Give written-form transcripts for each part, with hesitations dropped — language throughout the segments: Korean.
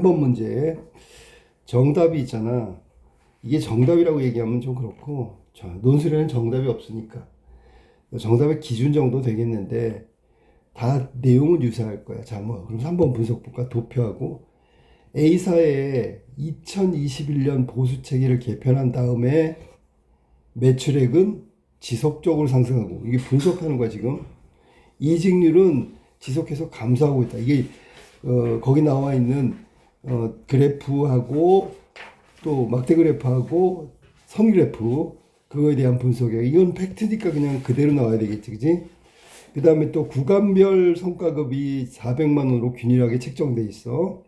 3번 문제 정답이 있잖아. 이게 정답이라고 얘기하면 좀 그렇고 논술에는 정답이 없으니까 정답의 기준 정도 되겠는데 다 내용은 유사할 거야. 자, 뭐 그럼 3번 분석 볼까? 도표하고 A사의 2021년 보수체계를 개편한 다음에 매출액은 지속적으로 상승하고, 이게 분석하는 거야 지금. 이직률은 지속해서 감소하고 있다. 이게 거기 나와 있는 그래프하고 또 막대 그래프하고 선 그래프, 그거에 대한 분석이야. 이건 팩트니까 그냥 그대로 나와야 되겠지, 그지? 그 다음에 또 구간별 성과급이 400만 원으로 균일하게 책정돼 있어.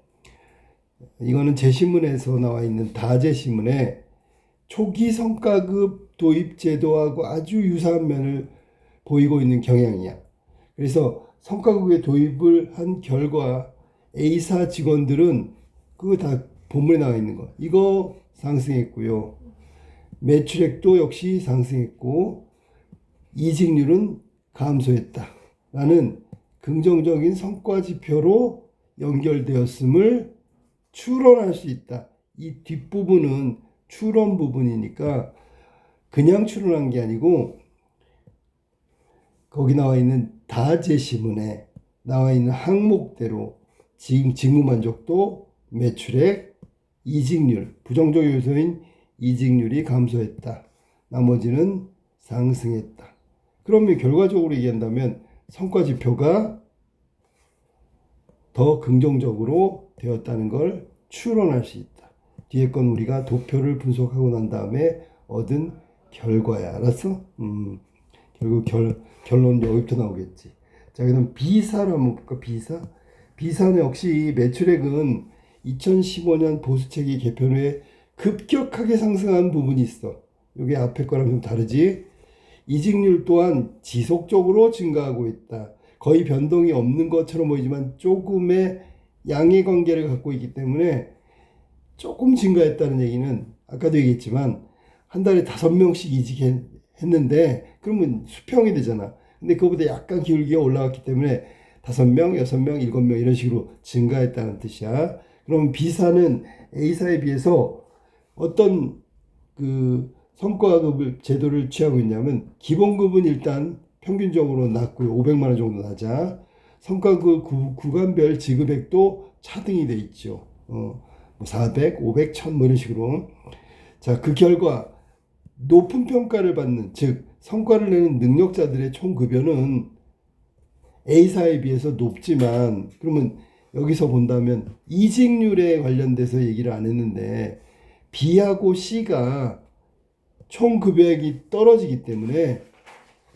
이거는 제시문에서 나와 있는 다제시문에 초기 성과급 도입 제도하고 아주 유사한 면을 보이고 있는 경향이야. 그래서 성과급의 도입을 한 결과 A사 직원들은 그거 다 본문에 나와 있는 거. 이거 상승했고요. 매출액도 역시 상승했고 이직률은 감소했다. 라는 긍정적인 성과 지표로 연결되었음을 추론할 수 있다. 이 뒷부분은 추론 부분이니까 그냥 추론한 게 아니고 거기 나와 있는 다제시문에 나와 있는 항목대로 직무 만족도, 매출액, 이직률, 부정적 요소인 이직률이 감소했다. 나머지는 상승했다. 그러면 결과적으로 얘기한다면 성과 지표가 더 긍정적으로 되었다는 걸 추론할 수 있다. 뒤에 건 우리가 도표를 분석하고 난 다음에 얻은 결과야. 알았어? 결국 결론 여기부터 나오겠지. 자, 그럼 B사를 한번 볼까? B사는 역시 매출액은 2015년 보수체계 개편 후에 급격하게 상승한 부분이 있어. 이게 앞에 거랑 좀 다르지? 이직률 또한 지속적으로 증가하고 있다. 거의 변동이 없는 것처럼 보이지만 조금의 양의 관계를 갖고 있기 때문에 조금 증가했다는 얘기는 아까도 얘기했지만 한 달에 5명씩 이직했는데 그러면 수평이 되잖아. 근데 그거보다 약간 기울기가 올라갔기 때문에 5명, 6명, 7명 이런 식으로 증가했다는 뜻이야. 그럼 B사는 A사에 비해서 어떤 그 성과급을 제도를 취하고 있냐면 기본급은 일단 평균적으로 낮고요. 500만 원 정도 낮아. 성과급 구간별 지급액도 차등이 돼 있죠. 뭐 400, 500, 1000 뭐 이런 식으로. 자, 그 결과 높은 평가를 받는, 즉 성과를 내는 능력자들의 총급여는 A사에 비해서 높지만, 그러면 여기서 본다면 이직률에 관련돼서 얘기를 안 했는데 B하고 C가 총급여액이 떨어지기 때문에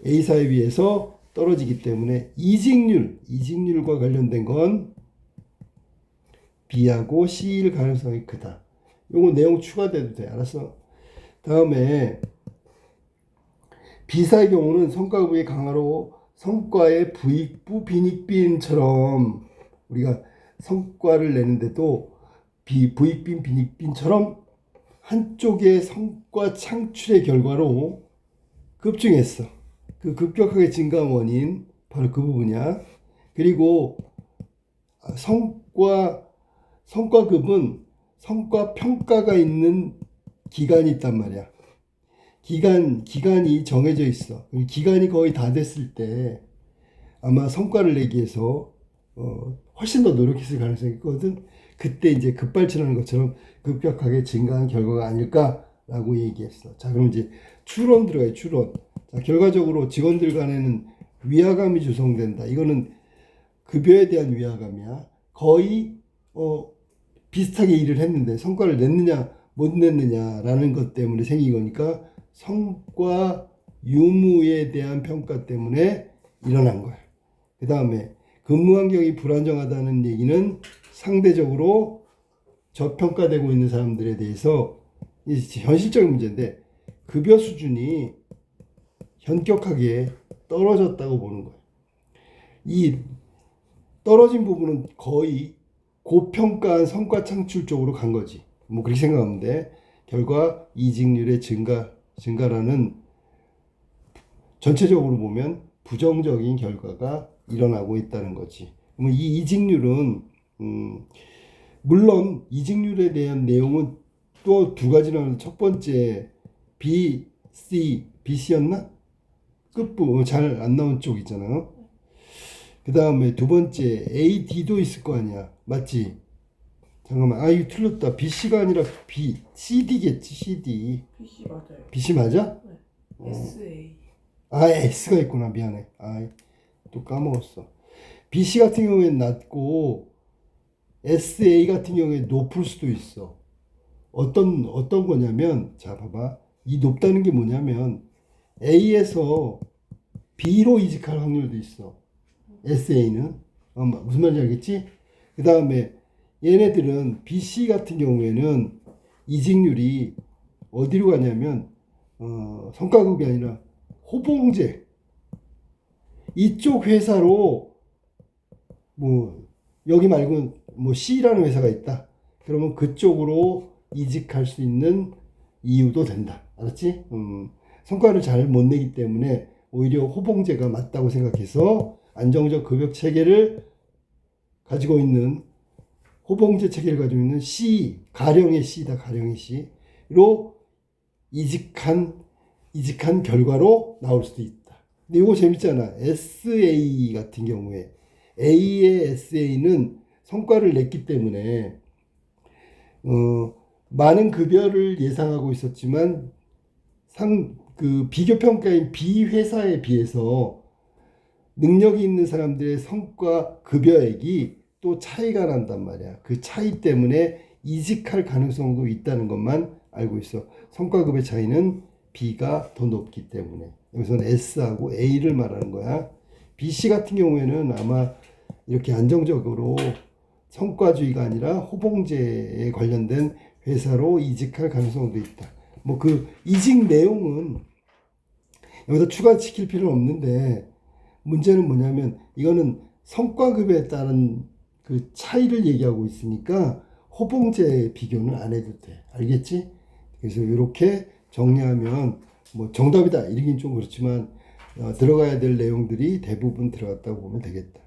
A사에 비해서 떨어지기 때문에 이직률과 관련된 건 B하고 C일 가능성이 크다. 요거 내용 추가돼도 돼. 알았어? 다음에 B사의 경우는 성과급이 강화로 성과의 부익부 빈익빈처럼 우리가 성과를 내는데도 부익빈 빈익빈처럼 한쪽의 성과 창출의 결과로 급증했어. 그 급격하게 증가한 원인 바로 그 부분이야. 그리고 성과급은 성과 평가가 있는 기간이 있단 말이야. 기간이 정해져 있어. 기간이 거의 다 됐을 때 아마 성과를 내기 위해서 훨씬 더 노력했을 가능성이 있거든. 그때 이제 급발진하는 것처럼 급격하게 증가한 결과가 아닐까라고 얘기했어. 자, 그럼 이제 추론 들어가요. 추론. 자, 결과적으로 직원들 간에는 위화감이 조성된다. 이거는 급여에 대한 위화감이야. 거의 비슷하게 일을 했는데 성과를 냈느냐 못 냈느냐라는 것 때문에 생긴 거니까 성과 유무에 대한 평가 때문에 일어난 거야. 그 다음에 근무 환경이 불안정하다는 얘기는 상대적으로 저평가되고 있는 사람들에 대해서 현실적인 문제인데 급여 수준이 현격하게 떨어졌다고 보는 거예요. 이 떨어진 부분은 거의 고평가한 성과 창출 쪽으로 간 거지. 뭐 그렇게 생각하면 돼. 결과 이직률의 증가라는 전체적으로 보면 부정적인 결과가 일어나고 있다는 거지. 그러면 이 이직률은 물론 이직률에 대한 내용은 또 두 가지 나오는데 첫 번째 B, C, BC였나? 끝부 잘 안 나온 쪽 있잖아요. 그 다음에 두 번째 A, D도 있을 거 아니야. 맞지? 잠깐만. 이거 틀렸다. BC가 아니라 B, CD겠지. CD. PC 맞아요. BC 맞아? 네. SA. S가 있구나. 미안해. 또 까먹었어. BC 같은 경우에는 낮고 SA 같은 경우에 높을 수도 있어. 어떤 거냐면, 자, 봐봐. 이 높다는 게 뭐냐면, A에서 B로 이직할 확률도 있어. SA는. 무슨 말인지 알겠지? 그 다음에 얘네들은 BC 같은 경우에는 이직률이 어디로 가냐면, 성과급이 아니라 호봉제. 이쪽 회사로, 뭐, 여기 말고 뭐 C라는 회사가 있다. 그러면 그쪽으로 이직할 수 있는 이유도 된다. 알았지? 성과를 잘 못 내기 때문에 오히려 호봉제가 맞다고 생각해서 안정적 급여 체계를 가지고 있는 호봉제 체계를 가지고 있는 C, 가령의 C다. 가령의 C로 이직한 결과로 나올 수도 있다. 근데 이거 재밌잖아. SA 같은 경우에 A의 SA는 성과를 냈기 때문에 많은 급여를 예상하고 있었지만 그 비교 평가인 B 회사에 비해서 능력이 있는 사람들의 성과 급여액이 또 차이가 난단 말이야. 그 차이 때문에 이직할 가능성도 있다는 것만 알고 있어. 성과급의 차이는 B가 더 높기 때문에. 여기서는 S하고 A를 말하는 거야. BC 같은 경우에는 아마 이렇게 안정적으로 성과주의가 아니라 호봉제에 관련된 회사로 이직할 가능성도 있다. 뭐 그 이직 내용은 여기다 추가시킬 필요는 없는데 문제는 뭐냐면 이거는 성과급에 따른 그 차이를 얘기하고 있으니까 호봉제 비교는 안 해도 돼. 알겠지? 그래서 이렇게 정리하면 뭐 정답이다 이러긴 좀 그렇지만 들어가야 될 내용들이 대부분 들어갔다고 보면 되겠다.